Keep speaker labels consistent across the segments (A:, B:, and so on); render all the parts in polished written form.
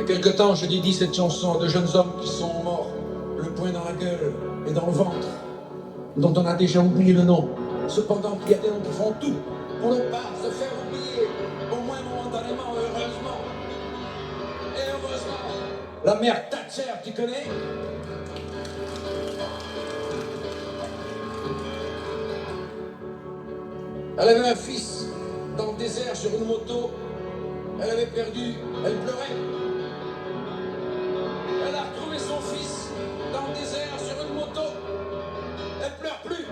A: y a quelque temps, je dédie cette chanson à de jeunes hommes qui sont morts, le poing dans la gueule et dans le ventre, dont on a déjà oublié le nom. Cependant, il y a des gens qui font tout pour ne pas se faire oublier, au moins momentanément, heureusement. Et heureusement, la mère Thatcher, tu connais? Elle avait un fils dans le désert sur une moto. Elle avait perdu, elle pleurait. Elle a retrouvé son fils dans le désert sur une moto. Elle pleure plus.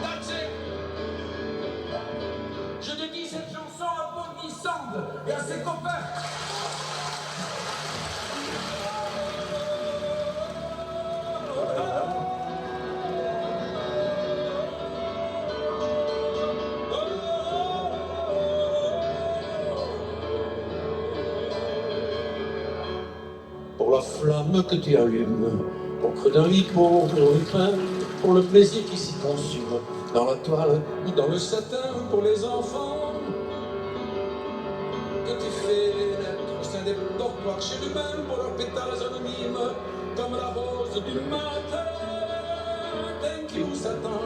A: Thatcher, je dédie cette chanson à Bonnie Sand et à ses copains. Pour la flamme que tu allumes, au creux d'un lit pour une fin, pour le plaisir qui s'y consume, dans la toile ou dans le satin, pour les enfants que tu fais naître au sein des dortoirs chez l'humain, pour leurs pétales anonymes, comme la rose du matin. Thank you, Satan,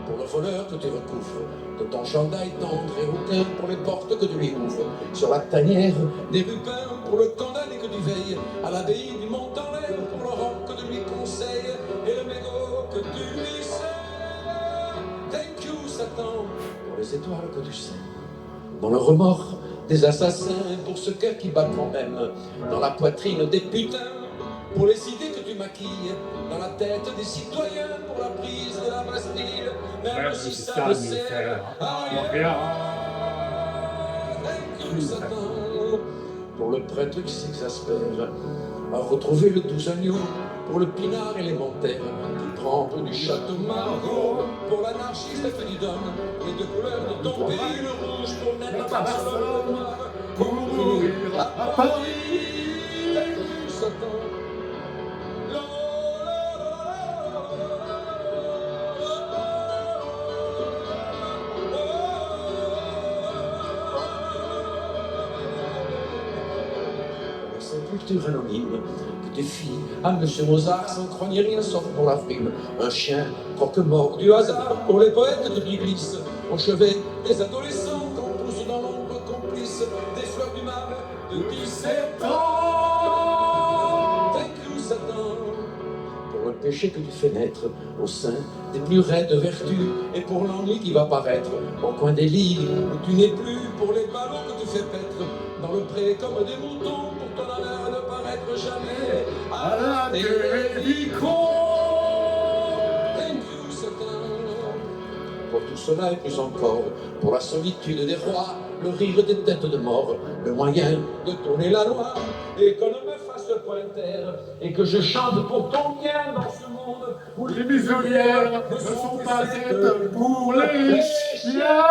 A: pour le voleur que tu recouvres de ton chandail tendre et hautain, pour les portes que tu lui ouvres sur la tanière des rupins, pour le condamné que tu veilles à l'abbaye du Mont-en-l'air, pour le roc que tu lui conseilles et le mégot que tu lui sers. Thank you, Satan, pour les étoiles que tu sèmes dans le remords des assassins, pour ce cœur qui bat quand même dans la poitrine des putains, pour les idées que tu maquilles dans la tête des citoyens, pour la prise de la Bastille, même si ça ne sert à rien. Thank you, Satan, pour le prêtre qui s'exaspère à retrouver le doux agneau, pour le pinard élémentaire qui prend pour du château Margaux, pour l'anarchiste que tu donnes les deux couleurs de ton pays, le rouge pour naître à Barcelone, pour mourir à Paris. Thank you, Satan. Culture anonyme que tu fis à Monsieur Mozart sans croire ni rien sauf pour la frime. Un chien croque-mort du hasard pour les poètes que tu glisses au chevet des adolescents qu'on pousse dans l'ombre complice des fleurs du mal de 17 ans. Thank you, Satan, pour le péché que tu fais naître au sein des plus raides vertus et pour l'ennui qui va paraître au coin des lits où tu n'es plus, pour les ballons que tu fais paître dans le pré comme des moutons, pour ton honneur ne paraître jamais à la télévision. Thank you, Satan, pour tout cela et plus encore, pour la solitude des rois, le rire des têtes de mort, le moyen de tourner la loi, et qu'on ne me fasse point taire, et que je chante pour ton bien dans ce monde où les muselières ne sont pas faites pour les chiens.